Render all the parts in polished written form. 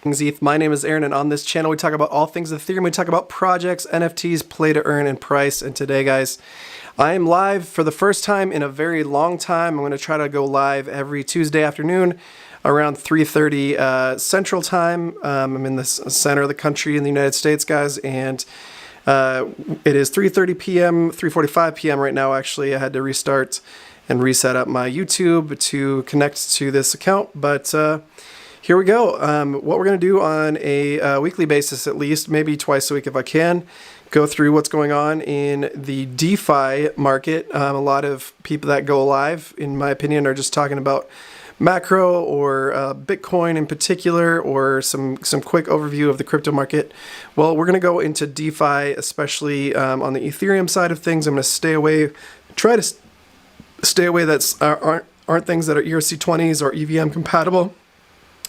Things ETH. My name is Aaron, and on this channel we talk about all things Ethereum. We talk about projects, NFTs, play to earn, and price. And today, guys, I am live for the first time in a very long time. I'm going to try to go live every Tuesday afternoon around 3:30 Central Time. I'm in the center of the country in the United States, guys, and it is 3:30 p.m., 3:45 p.m. right now. Actually, I had to restart and reset up my YouTube to connect to this account, but here we go. What we're going to do on a weekly basis, at least, maybe twice a week if I can, go through what's going on in the DeFi market. A lot of people that go live, in my opinion, are just talking about macro or Bitcoin in particular, or some quick overview of the crypto market. Well, we're going to go into DeFi, especially on the Ethereum side of things. I'm going to stay away, try to stay away aren't things that are ERC20s or EVM compatible.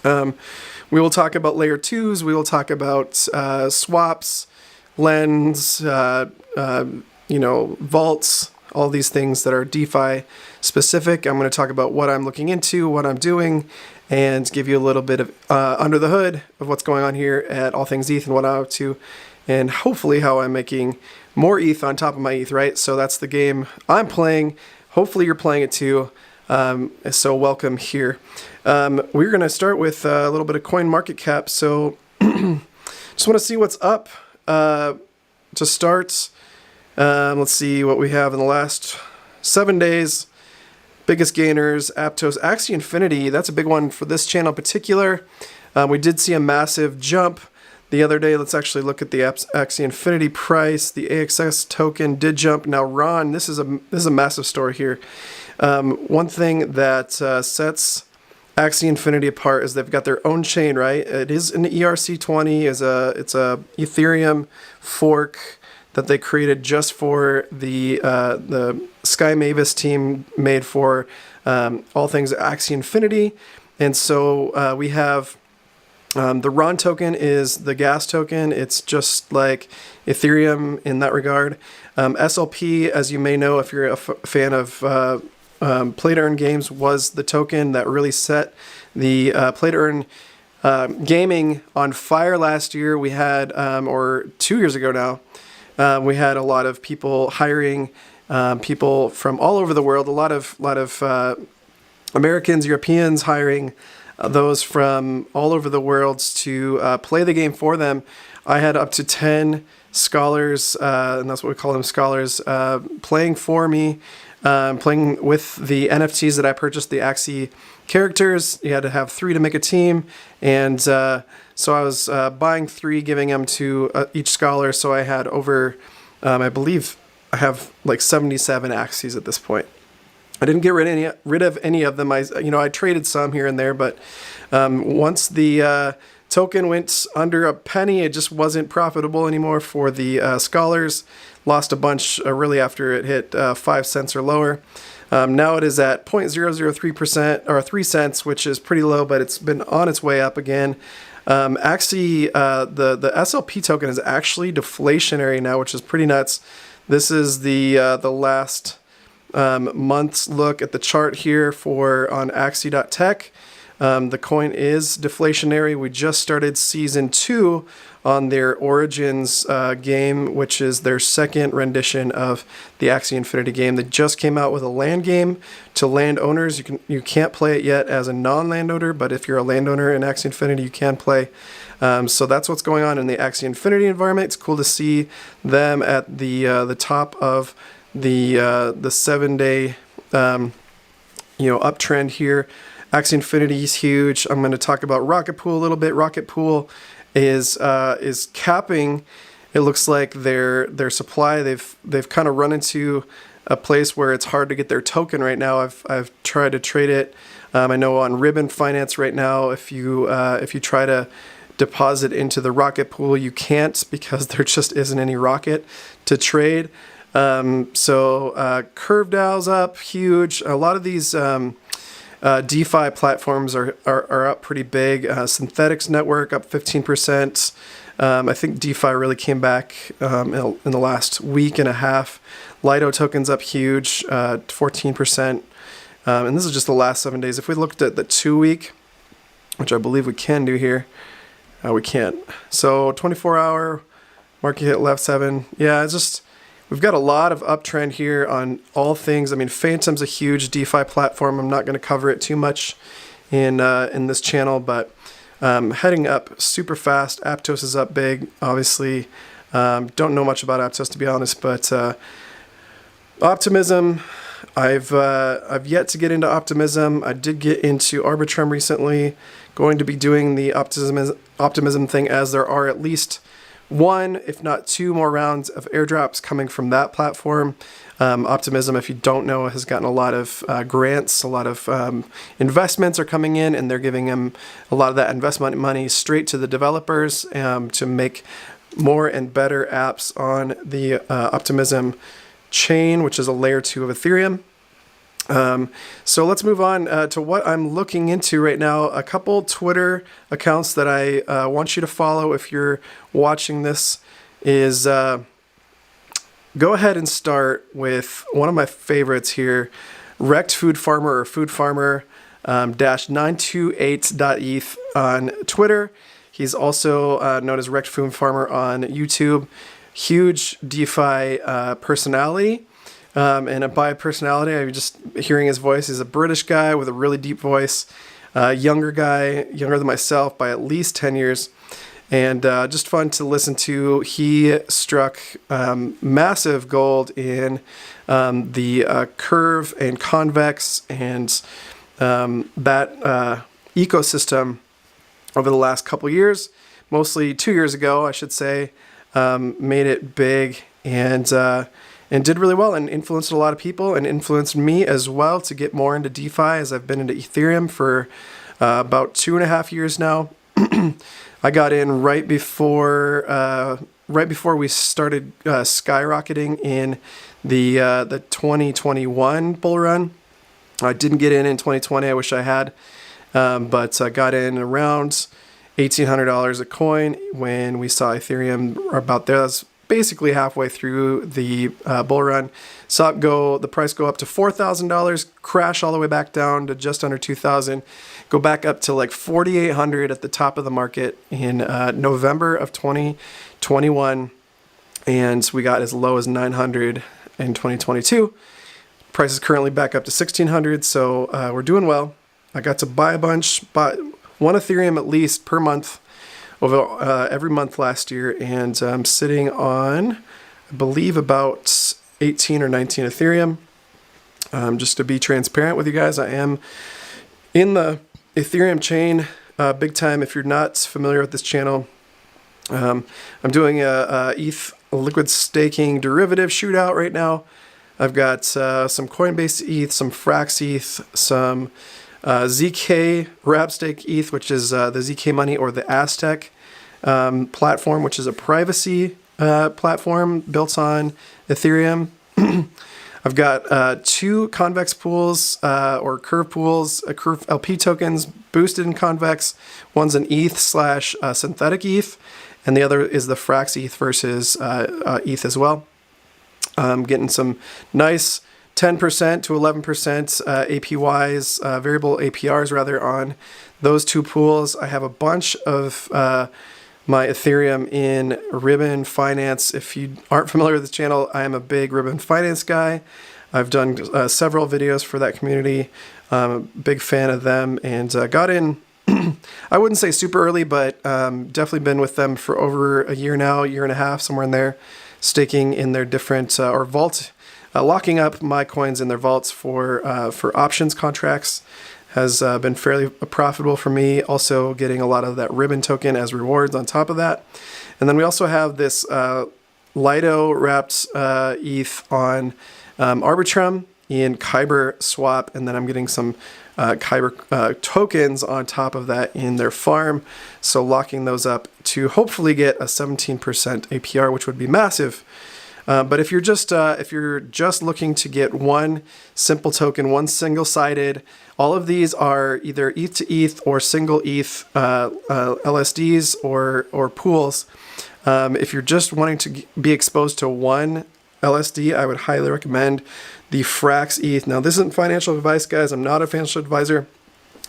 We will talk about layer 2s, we will talk about swaps, lends, vaults, all these things that are DeFi specific. I'm going to talk about what I'm looking into, what I'm doing, and give you a little bit of under the hood of what's going on here at All Things ETH and what I'm up to, and hopefully how I'm making more ETH on top of my ETH, right? So that's the game I'm playing. Hopefully you're playing it too. So welcome here. We're going to start with a little bit of coin market cap. So just want to see what's up to start. Let's see what we have in the last 7 days. Biggest gainers, Aptos, Axie Infinity. That's a big one for this channel in particular. We did see a massive jump the other day. Let's actually look at the Axie Infinity price. The AXS token did jump. Now, Ron, this is a massive story here. One thing that sets Axie Infinity apart is they've got their own chain, right? It is an ERC20. It's a Ethereum fork that they created just for the Sky Mavis team, made for all things Axie Infinity. And so we have the Ron token is the gas token. It's just like Ethereum in that regard. SLP, as you may know if you're a fan of play to earn games, was the token that really set the play to earn gaming on fire last year. We had, or 2 years ago now, we had a lot of people hiring people from all over the world. A lot of Americans, Europeans hiring those from all over the world to play the game for them. I had up to 10 scholars, and that's what we call them, scholars, playing for me. Playing with the NFTs that I purchased, the Axie characters. You had to have 3 to make a team, and so I was buying 3, giving them to each scholar. So I had over, I believe I have like 77 Axies at this point. I didn't get rid of any of them. I traded some here and there, but once the token went under a penny, it just wasn't profitable anymore for the scholars. Lost a bunch really after it hit 5 cents or lower. Now it is at 0.003% or 3 cents, which is pretty low, but it's been on its way up again. Axie, the SLP token is actually deflationary now, which is pretty nuts. This is the last month's look at the chart here on Axie.tech. The coin is deflationary. We just started season 2 on their Origins game, which is their second rendition of the Axie Infinity game. They just came out with a land game to landowners. You can't play it yet as a non-landowner, but if you're a landowner in Axie Infinity, you can play. So that's what's going on in the Axie Infinity environment. It's cool to see them at the top of the 7-day uptrend here. Axie Infinity is huge. I'm going to talk about Rocket Pool a little bit. Rocket Pool is capping. It looks like their supply. They've kind of run into a place where it's hard to get their token right now. I've tried to trade it. I know on Ribbon.finance right now, if you try to deposit into the Rocket Pool, you can't, because there just isn't any Rocket to trade. So Curve DAO's up huge. A lot of these DeFi platforms are up pretty big. Synthetics Network up 15%. I think DeFi really came back in the last week and a half. Lido tokens up huge, 14%. And this is just the last 7 days. If we looked at the 2 week, which I believe we can do here, We can't. So 24-hour market hit left 7. Yeah, it's just, we've got a lot of uptrend here on all things. I mean, Phantom's a huge DeFi platform. I'm not going to cover it too much in this channel, but heading up super fast. Aptos is up big, obviously. Don't know much about Aptos, to be honest, but Optimism, I've yet to get into Optimism. I did get into Arbitrum recently. Going to be doing the Optimism thing, as there are at least 1, if not 2 more rounds of airdrops coming from that platform. Optimism, if you don't know, has gotten a lot of grants, a lot of investments are coming in, and they're giving them a lot of that investment money straight to the developers to make more and better apps on the Optimism chain, which is a layer 2 of Ethereum. So let's move on to what I'm looking into right now. A couple Twitter accounts that I want you to follow if you're watching this is go ahead and start with one of my favorites here, Wrecked Food Farmer, or Food Farmer -928.eth on Twitter. He's also known as Wrecked Food Farmer on YouTube. Huge DeFi personality. And by personality, I'm just hearing his voice. He's a British guy with a really deep voice, younger guy, younger than myself by at least 10 years, and just fun to listen to. He struck massive gold in the Curve and Convex and that ecosystem over the last couple years, mostly 2 years ago, I should say. Made it big and did really well, and influenced a lot of people, and influenced me as well to get more into DeFi, as I've been into Ethereum for about 2.5 years now. I got in right before we started skyrocketing in the 2021 bull run. I didn't get in 2020. I wish I had, but I got in around $1,800 a coin when we saw Ethereum about there. That's basically halfway through the bull run. Saw it the price go up to $4,000, crash all the way back down to just under $2,000, go back up to like $4,800 at the top of the market in November of 2021, and we got as low as $900 in 2022. Price is currently back up to $1,600, so we're doing well. I got to buy a bunch, bought 1 Ethereum at least per month over every month last year, and I'm sitting on, I believe, about 18 or 19 Ethereum. Just to be transparent with you guys, I am in the Ethereum chain big time. If you're not familiar with this channel, I'm doing a ETH liquid staking derivative shootout right now. I've got some Coinbase ETH, some Frax ETH, some ZK Wrapstake ETH, which is the ZK Money or the Aztec platform, which is a privacy platform built on Ethereum. I've got 2 Convex pools or Curve pools, Curve LP tokens boosted in Convex. One's an ETH / synthetic ETH, and the other is the Frax ETH versus ETH as well. Getting some nice 10% to 11% APYs, variable APRs rather, on those 2 pools. I have a bunch of my Ethereum in Ribbon Finance. If you aren't familiar with this channel, I am a big Ribbon Finance guy. I've done several videos for that community. I'm a big fan of them, and got in, I wouldn't say super early, but definitely been with them for over a year now, 1.5 years, somewhere in there, staking in their different, or vault, locking up my coins in their vaults for options contracts. Has been fairly profitable for me. Also getting a lot of that Ribbon token as rewards on top of that. And then we also have this Lido wrapped ETH on Arbitrum in Kyber swap, and then I'm getting some Kyber tokens on top of that in their farm. So locking those up to hopefully get a 17% APR, which would be massive. But if you're just looking to get one simple token, one single-sided, all of these are either ETH to ETH or single ETH LSDs or pools. If you're just wanting to be exposed to one LSD, I would highly recommend the Frax ETH. Now, this isn't financial advice, guys. I'm not a financial advisor.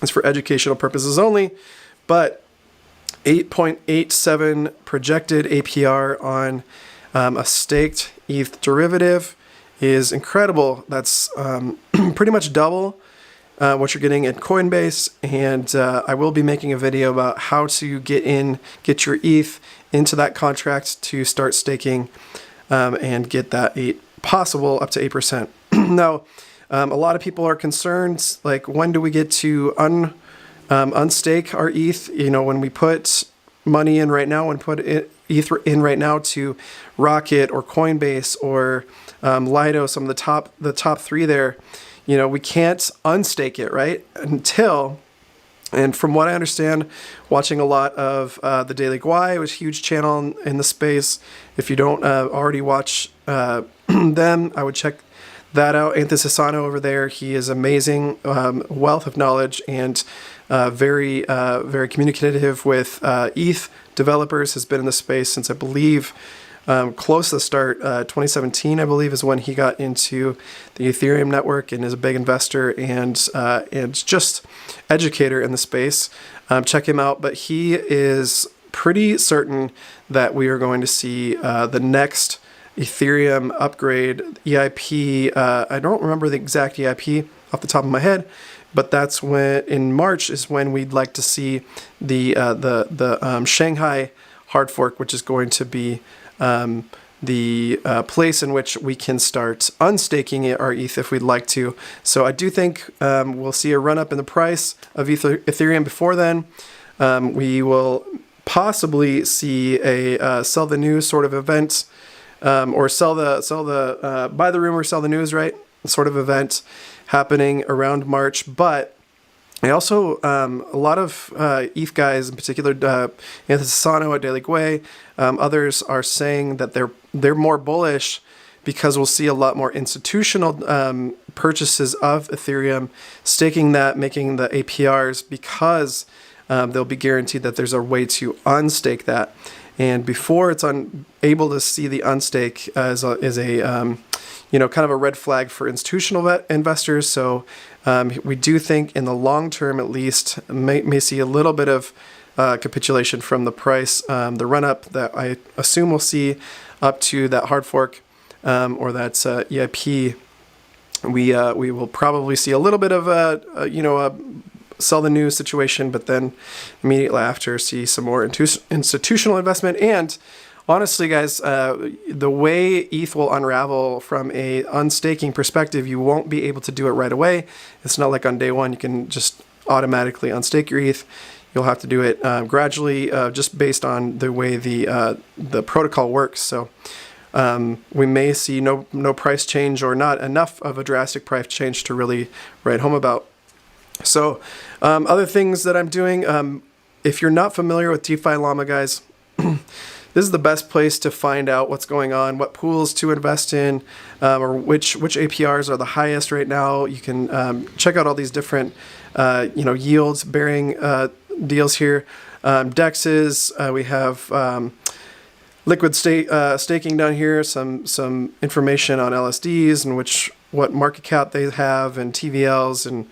It's for educational purposes only. But 8.87 projected APR on a staked ETH derivative is incredible. That's pretty much double what you're getting at Coinbase, and I will be making a video about how to get your ETH into that contract to start staking and get that possible up to 8%. Now, a lot of people are concerned, like, when do we get to unstake our ETH? You know, when we put money in right now and put ETH in right now to Rocket or Coinbase or Lido, some of the top three there, you know, we can't unstake it, right? And from what I understand, watching a lot of the Daily Guai, which is a huge channel in the space. If you don't already watch them, I would check that out. Anthony Asano over there, he is amazing, wealth of knowledge, and very communicative with ETH developers. Has been in the space since, I believe, close to the start. 2017, I believe, is when he got into the Ethereum network, and is a big investor and just educator in the space. Check him out. But he is pretty certain that we are going to see the next Ethereum upgrade, EIP. I don't remember the exact EIP off the top of my head, but that's when, in March, is when we'd like to see the Shanghai hard fork, which is going to be the place in which we can start unstaking our ETH if we'd like to. So I do think we'll see a run up in the price of Ethereum before then. We will possibly see a sell the news sort of event, or buy the rumor, sell the news, right? Sort of event happening around March. But I also, a lot of ETH guys, in particular, Anthony Asano at Daily Guai, others are saying that they're more bullish because we'll see a lot more institutional purchases of Ethereum, staking that, making the APRs, because they'll be guaranteed that there's a way to unstake that. And before it's able to see the unstake is a kind of a red flag for institutional investors. So we do think in the long term, at least, may see a little bit of capitulation from the price, the run up that I assume we'll see up to that hard fork or that EIP. We will probably see a little bit of a sell the news situation, but then immediately after see some more institutional investment. And honestly, guys, the way ETH will unravel from a unstaking perspective, you won't be able to do it right away. It's not like on day one you can just automatically unstake your ETH. You'll have to do it gradually, just based on the way the protocol works. So we may see no price change, or not enough of a drastic price change to really write home about. So other things that I'm doing, if you're not familiar with DeFi Llama, guys, this is the best place to find out what's going on, what pools to invest in, or which APRs are the highest right now. You can check out all these different yields bearing deals here. DEXs, we have liquid staking down here, some information on LSDs and what market cap they have, and TVLs, and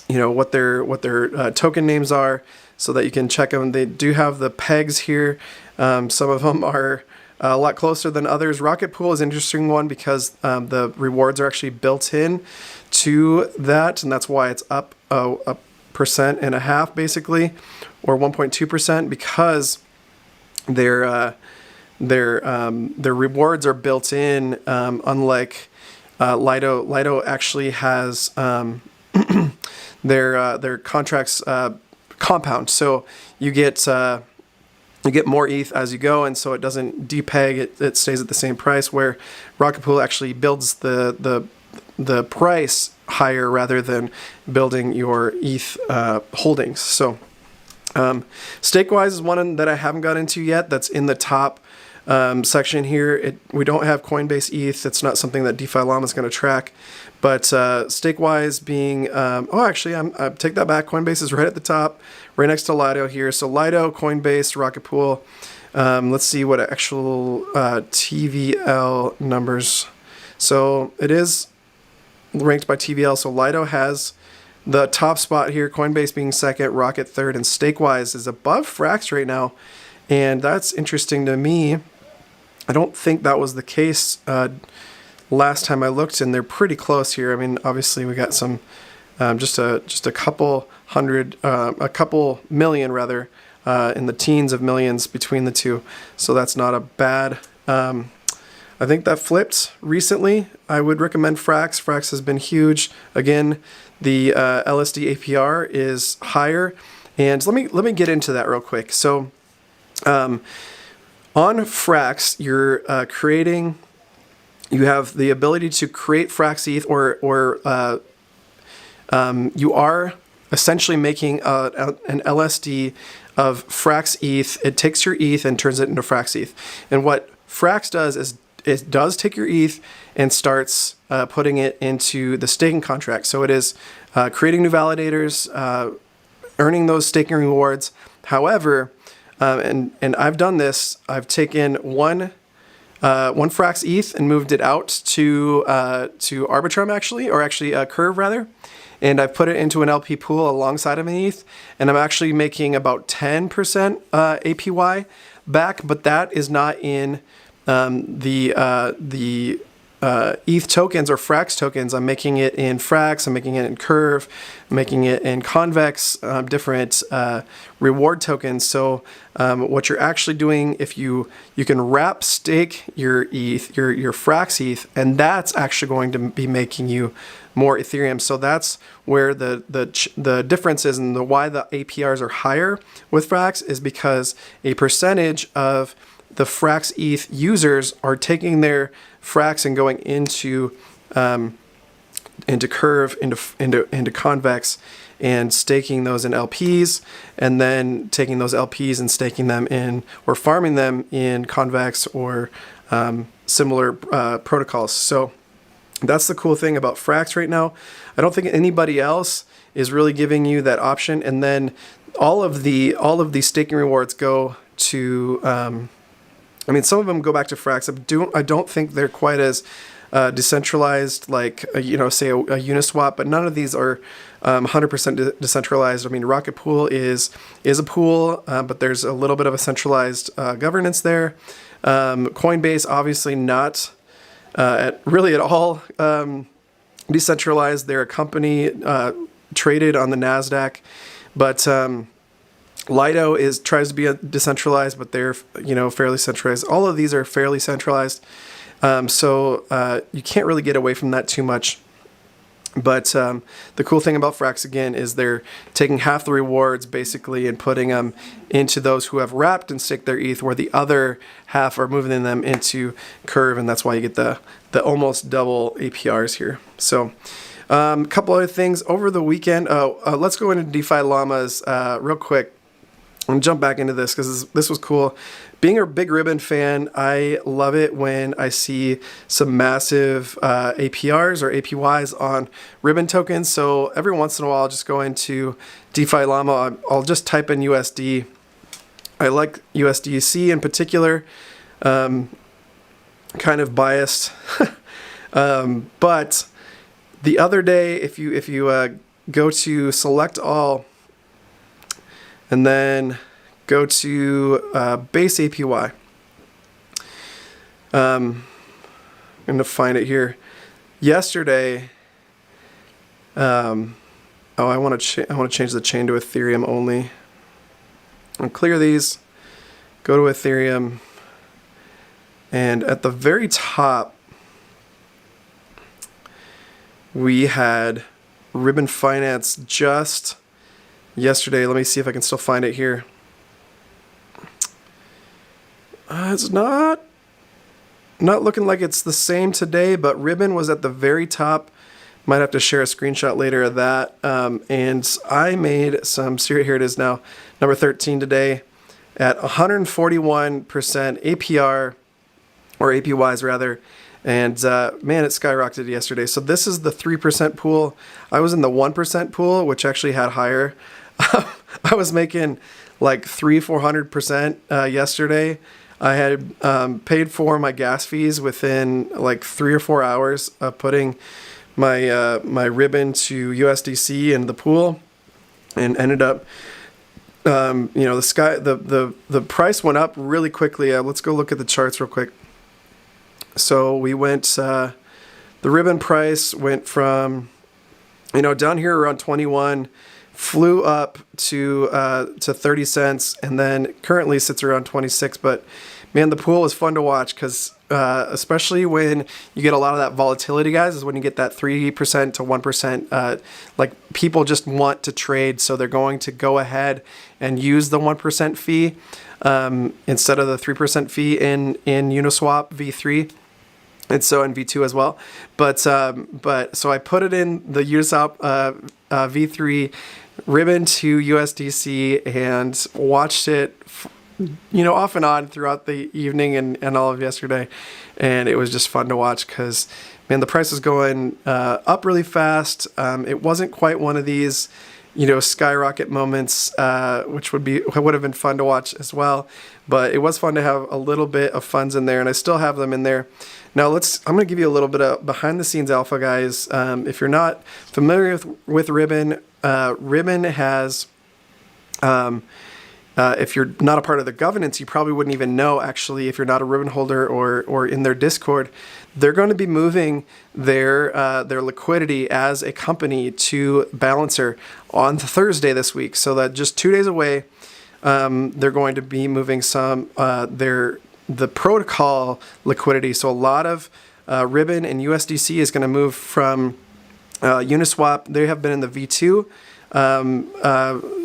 what their token names are, so that you can check them. They do have the pegs here. Some of them are a lot closer than others. Rocket Pool is an interesting one because the rewards are actually built in to that, and that's why it's up 1.5%, basically, or 1.2%, because their rewards are built in, unlike Lido. Lido actually has their contracts compound, so you get more ETH as you go, and so it doesn't depeg. It stays at the same price. Where Rocket Pool actually builds the price higher rather than building your ETH holdings. So Stakewise is one that I haven't got into yet. That's in the top section here. We don't have Coinbase ETH. It's not something that DeFi Llama is going to track. But Stakewise being, actually, I take that back. Coinbase is right at the top, right next to Lido here. So Lido, Coinbase, Rocket Pool. Let's see what actual TVL numbers. So it is ranked by TVL. So Lido has the top spot here, Coinbase being second, Rocket third, and Stakewise is above Frax right now. And that's interesting to me. I don't think that was the case last time I looked, and they're pretty close here. I mean, obviously we got some, just a couple hundred, a couple million rather, in the teens of millions between the two. So that's not a bad, I think that flipped recently. I would recommend Frax. Frax has been huge. Again, the LSD APR is higher. And let me get into that real quick. So on Frax, you're you have the ability to create Frax ETH, or you are essentially making an LSD of Frax ETH. It takes your ETH and turns it into Frax ETH. And what Frax does is it does take your ETH and starts putting it into the staking contract. So it is creating new validators, earning those staking rewards. However, and I've done this. I've taken one Frax ETH and moved it out to Arbitrum actually Curve rather, and I've put it into an LP pool alongside of an ETH, and I'm actually making about 10% APY back, but that is not in the ETH tokens or Frax tokens. I'm making it in Frax, I'm making it in Curve, I'm making it in Convex, different reward tokens. So what you're actually doing, if you can wrap stake your ETH, your Frax ETH, and that's actually going to be making you more Ethereum. So that's where the difference is, and why the APRs are higher with Frax is because a percentage of the Frax ETH users are taking their Frax and going into Curve, into Convex, and staking those in LPs, and then taking those LPs and staking them in, or farming them in Convex or similar protocols. So that's the cool thing about Frax right now. I don't think anybody else is really giving you that option. And then all of the staking rewards go to I mean, some of them go back to Frax. I don't think they're quite as decentralized, like say a Uniswap, but none of these are 100% decentralized. I mean, Rocket Pool is a pool, but there's a little bit of a centralized governance there. Coinbase, obviously not really at all decentralized. They're a company traded on the NASDAQ, but Lido tries to be decentralized, but they're fairly centralized. All of these are fairly centralized, so you can't really get away from that too much. But the cool thing about Frax again is they're taking half the rewards basically and putting them into those who have wrapped and staked their ETH, where the other half are moving them into Curve, and that's why you get the almost double APRs here. So. A couple other things over the weekend. Let's go into DeFi Llamas real quick. And jump back into this because this was cool. Being a big Ribbon fan, I love it when I see some massive APRs or APYs on Ribbon tokens. So every once in a while, I'll just go into DeFi Llama. I'll just type in USD. I like USDC in particular. Kind of biased, but the other day, if you go to select all. And then go to base APY. I'm going to find it here. Yesterday, I want to change the chain to Ethereum only. I'll clear these. Go to Ethereum, and at the very top, we had Ribbon Finance just yesterday. Let me see if I can still find it here. It's not looking like it's the same today, but Ribbon was at the very top. Might have to share a screenshot later of that. And I made some serious, here it is now, number 13 today at 141% APR, or APYs rather. And man, it skyrocketed yesterday. So this is the 3% pool. I was in the 1% pool, which actually had higher. I was making like 400% yesterday. I had paid for my gas fees within like 3 or 4 hours of putting my ribbon to USDC in the pool, and ended up, the price went up really quickly. Let's go look at the charts real quick. So we went, the ribbon price went from, down here around 21, flew up to 30 cents, and then currently sits around 26. But man, the pool is fun to watch because especially when you get a lot of that volatility, guys, is when you get that 3% to 1%. Like people just want to trade, so they're going to go ahead and use the 1% fee instead of the 3% fee in Uniswap v3. And so in V2 as well, but so I put it in the Uniswap V3 ribbon to USDC and watched it, off and on throughout the evening and all of yesterday, and it was just fun to watch because, man, the price was going up really fast. It wasn't quite one of these, skyrocket moments, which would have been fun to watch as well. But it was fun to have a little bit of funds in there, and I still have them in there. Now I'm going to give you a little bit of behind the scenes alpha, guys. If you're not familiar with Ribbon, Ribbon has, if you're not a part of the governance, you probably wouldn't even know, actually, if you're not a Ribbon holder or in their Discord. They're going to be moving their liquidity as a company to Balancer on Thursday this week. So that just 2 days away, they're going to be moving some the protocol liquidity. So a lot of Ribbon and USDC is going to move from Uniswap. They have been in the V2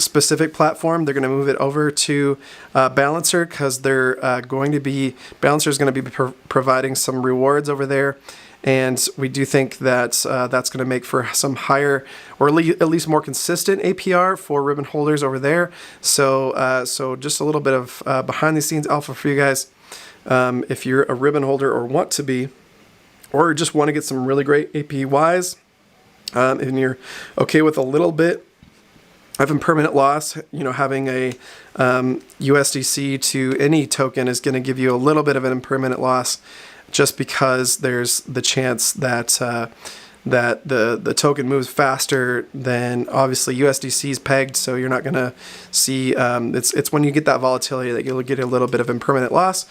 specific platform. They're going to move it over to Balancer because Balancer is going to be providing some rewards over there. And we do think that that's going to make for some higher, or at least more consistent APR for Ribbon holders over there. So just a little bit of behind the scenes alpha for you guys. If you're a Ribbon holder or want to be, or just want to get some really great APYs, and you're okay with a little bit of impermanent loss, having a USDC to any token is going to give you a little bit of an impermanent loss, just because there's the chance that that the token moves faster than obviously USDC is pegged, so you're not going to see it's when you get that volatility that you'll get a little bit of impermanent loss.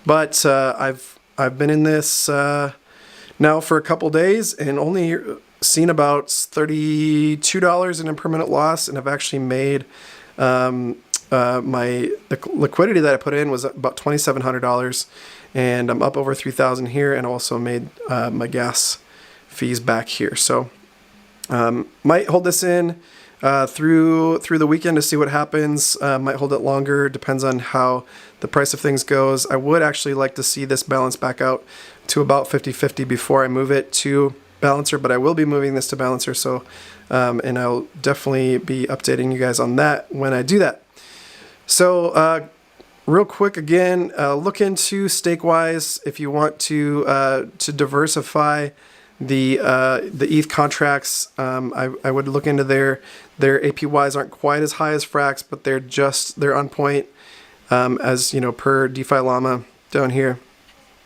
But I've been in this now for a couple days and only seen about $32 in impermanent loss, and I've actually made the liquidity that I put in was about $2,700, and I'm up over $3,000 here, and also made my gas fees back here. So might hold this in through the weekend to see what happens. Might hold it longer, depends on how the price of things goes. I would actually like to see this balance back out to about 50-50 before I move it to Balancer, but I will be moving this to Balancer, so and I'll definitely be updating you guys on that when I do that. So real quick again, look into Stakewise if you want to diversify the ETH contracts. I would look into their APYs aren't quite as high as Frax, but they're on point, as per DeFi Llama down here.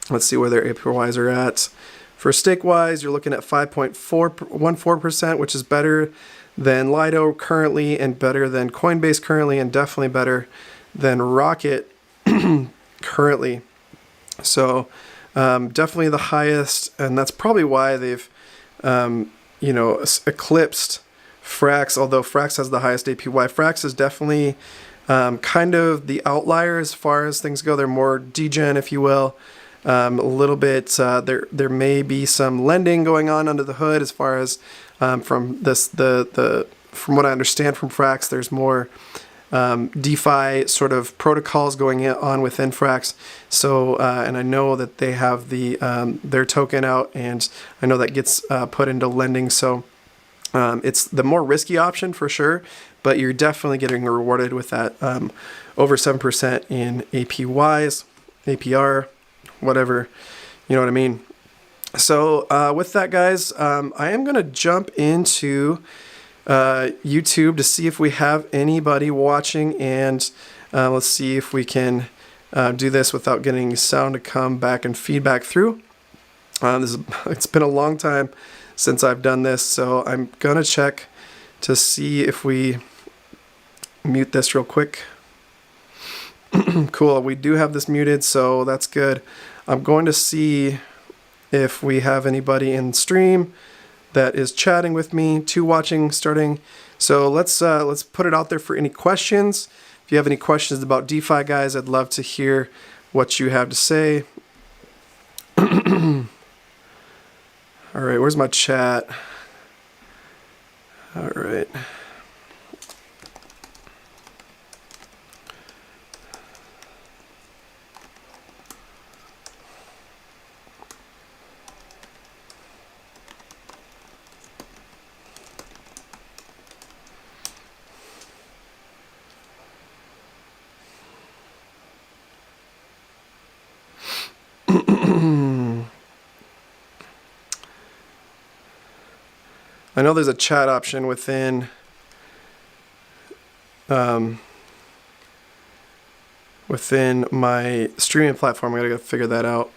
Let's see where their APYs are at. For Stakewise, you're looking at 5.14%, which is better than Lido currently, and better than Coinbase currently, and definitely better than Rocket currently. So definitely the highest, and that's probably why they've eclipsed Frax, although Frax has the highest APY. Frax is definitely kind of the outlier as far as things go. They're more degen, if you will. A little bit, there may be some lending going on under the hood as far as from what I understand from Frax, there's more DeFi sort of protocols going on within Frax. So, and I know that they have their token out, and I know that gets put into lending. So it's the more risky option for sure, but you're definitely getting rewarded with that over 7% in APR, whatever, you know what I mean. So with that, guys, I am going to jump into YouTube to see if we have anybody watching, and let's see if we can do this without getting sound to come back and feedback through. It's been a long time since I've done this. So I'm gonna check to see if we mute this real quick. Cool, we do have this muted, so that's good. I'm going to see if we have anybody in stream that is chatting with me, to watching, starting. So let's put it out there for any questions. If you have any questions about DeFi, guys, I'd love to hear what you have to say. All right, where's my chat? All right. I know there's a chat option within within my streaming platform. I gotta figure that out.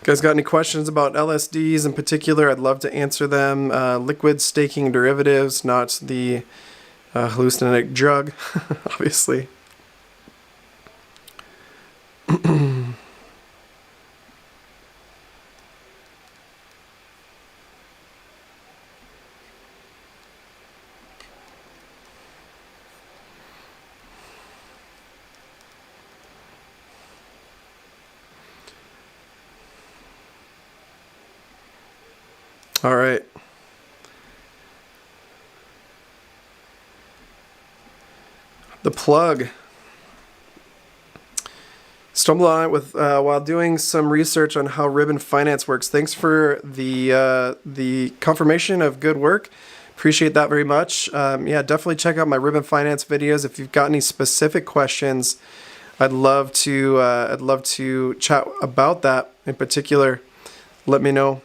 You guys got any questions about LSDs in particular? I'd love to answer them. Liquid staking derivatives, not the hallucinogenic drug, obviously. All right. The plug. Stumbled on it with while doing some research on how Ribbon Finance works. Thanks for the confirmation of good work. Appreciate that very much. Yeah, definitely check out my Ribbon Finance videos. If you've got any specific questions, I'd love to chat about that in particular. Let me know.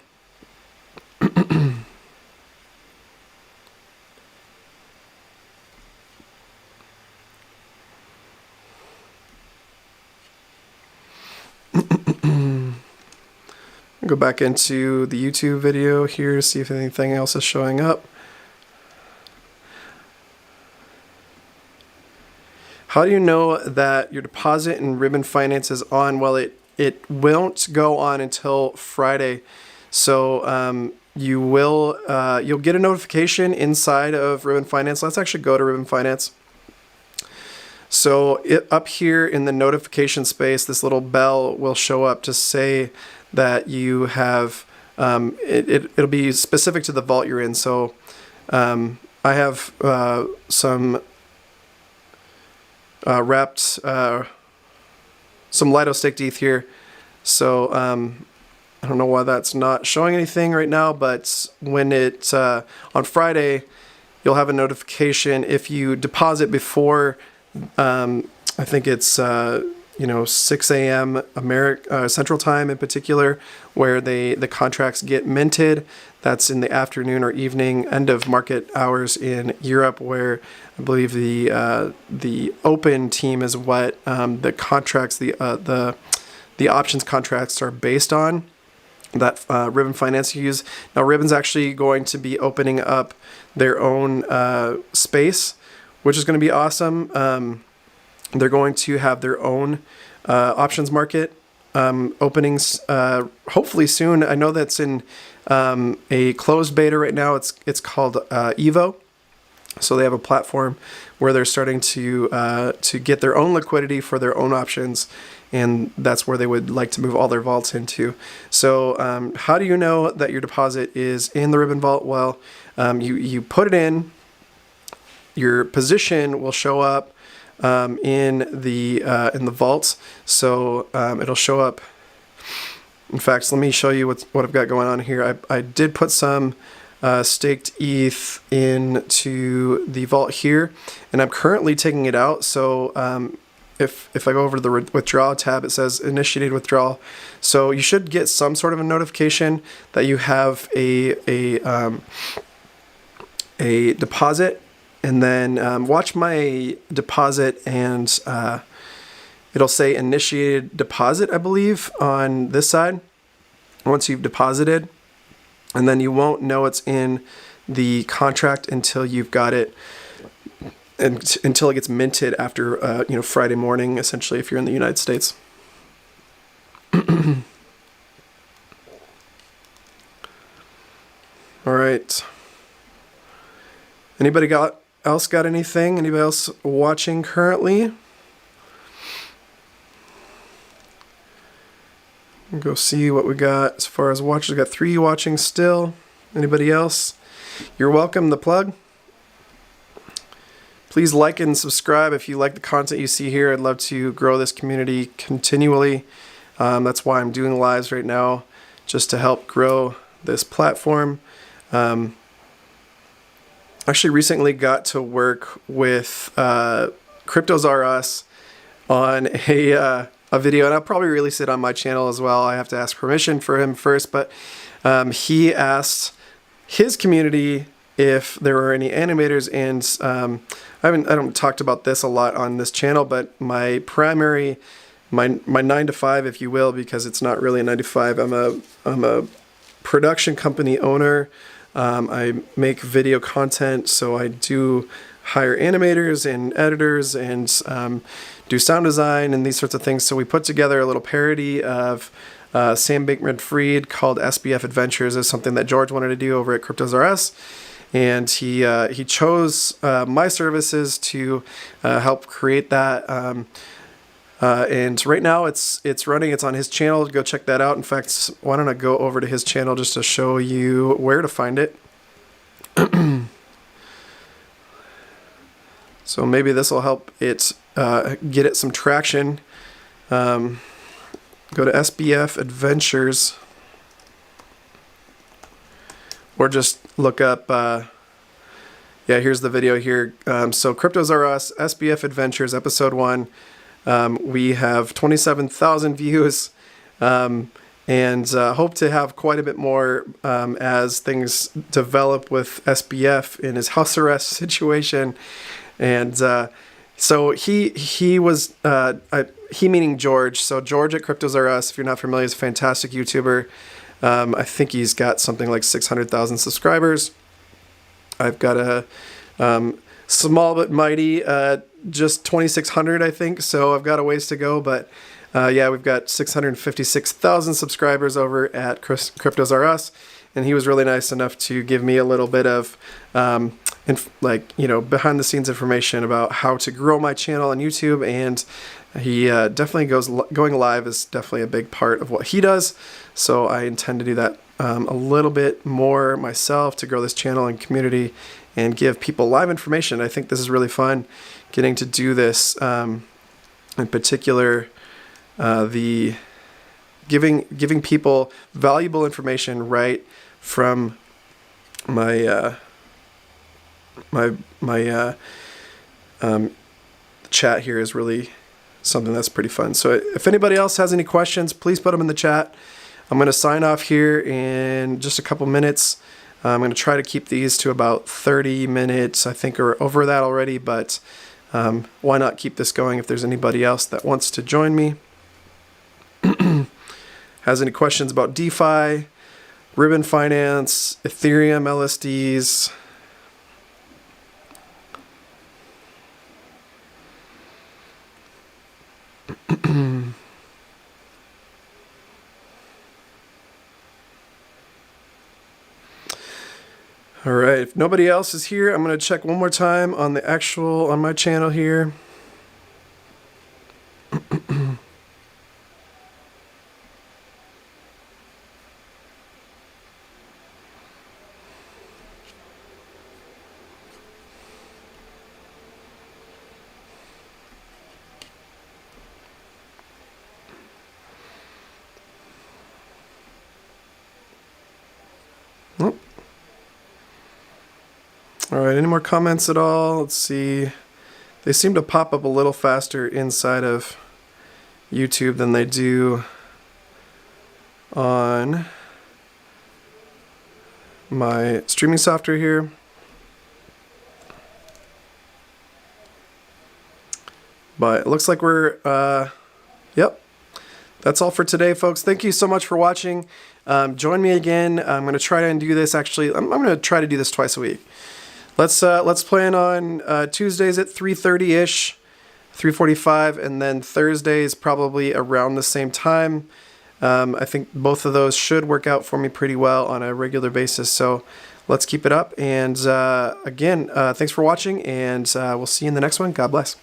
Go back into the YouTube video here to see if anything else is showing up. How do you know that your deposit in Ribbon Finance is on? Well, it won't go on until Friday. So you'll get a notification inside of Ribbon Finance. Let's actually go to Ribbon Finance. So up here in the notification space, this little bell will show up to say that you have, it'll be specific to the vault you're in. So I have some wrapped, some Lido staked ETH here. So I don't know why that's not showing anything right now, but when it, on Friday, you'll have a notification if you deposit before, I think it's 6 a.m. Central Time in particular, where the contracts get minted. That's in the afternoon or evening, end of market hours in Europe, where I believe the open team is what the contracts, the options contracts are based on. That Ribbon Finance use. Now Ribbon's actually going to be opening up their own space, which is going to be awesome. They're going to have their own options market openings hopefully soon. I know that's in a closed beta right now. It's called Evo. So they have a platform where they're starting to get their own liquidity for their own options, and that's where they would like to move all their vaults into. So how do you know that your deposit is in the Ribbon Vault? Well, you put it in, your position will show up in the vault. So it'll show up. In fact, let me show you what I've got going on here. I did put some staked ETH into the vault here, and I'm currently taking it out. So if I go over to the withdrawal tab, it says initiated withdrawal. So you should get some sort of a notification that you have a deposit, and then watch my deposit, and it'll say initiated deposit, I believe, on this side once you've deposited, and then you won't know it's in the contract until you've got it, until it gets minted after Friday morning, essentially, if you're in the United States. All right. Anybody else got anything? Anybody else watching currently? Go see what we got as far as watchers. We got 3 watching still. Anybody else? You're welcome to plug. Please like and subscribe if you like the content you see here. I'd love to grow this community continually. That's why I'm doing lives right now, just to help grow this platform. Actually recently got to work with Cryptos R Us on a video, and I'll probably release it on my channel as well. I have to ask permission for him first, but he asked his community if there were any animators, and I don't talked about this a lot on this channel, but my primary, my 9 to 5, if you will, because it's not really a 9 to 5. I'm a production company owner. I make video content, so I do hire animators and editors and do sound design and these sorts of things. So we put together a little parody of Sam Bankman-Fried called SBF Adventures. Is something that George wanted to do over at Cryptos R Us, and he chose my services to help create that. And right now it's running. It's on his channel. Go check that out. In fact, why don't I go over to his channel just to show you where to find it. So maybe this will help it get it some traction. Go to SBF Adventures, or just look up. Yeah, here's the video here. So Cryptos R Us, SBF Adventures, episode 1. We have 27,000 views, and hope to have quite a bit more as things develop with SBF in his house arrest situation. And so he was, he meaning George. So George at Cryptos R Us, if you're not familiar, is a fantastic YouTuber. I think he's got something like 600,000 subscribers. I've got a small but mighty, just 2,600, I think. So I've got a ways to go, but yeah, we've got 656,000 subscribers over at Cryptos R Us, and he was really nice enough to give me a little bit of behind the scenes information about how to grow my channel on YouTube. And he definitely going live is definitely a big part of what he does. So I intend to do that a little bit more myself to grow this channel and community and give people live information. I think this is really fun, getting to do this. In particular, the giving people valuable information right from my chat here is really something that's pretty fun. So if anybody else has any questions, please put them in the chat. I'm going to sign off here in just a couple minutes. I'm going to try to keep these to about 30 minutes, I think, or over that already, but why not keep this going if there's anybody else that wants to join me. Has any questions about DeFi, Ribbon Finance, Ethereum, LSDs? All right, if nobody else is here, I'm going to check one more time on on my channel here. All right, any more comments at all? Let's see. They seem to pop up a little faster inside of YouTube than they do on my streaming software here. But it looks like we're, yep. That's all for today, folks. Thank you so much for watching. Join me again. I'm going to try and do this, actually. I'm going to try to do this twice a week. Let's plan on Tuesdays at 3:30-ish, 3:45, and then Thursdays probably around the same time. I think both of those should work out for me pretty well on a regular basis. So let's keep it up. And again, thanks for watching, and we'll see you in the next one. God bless.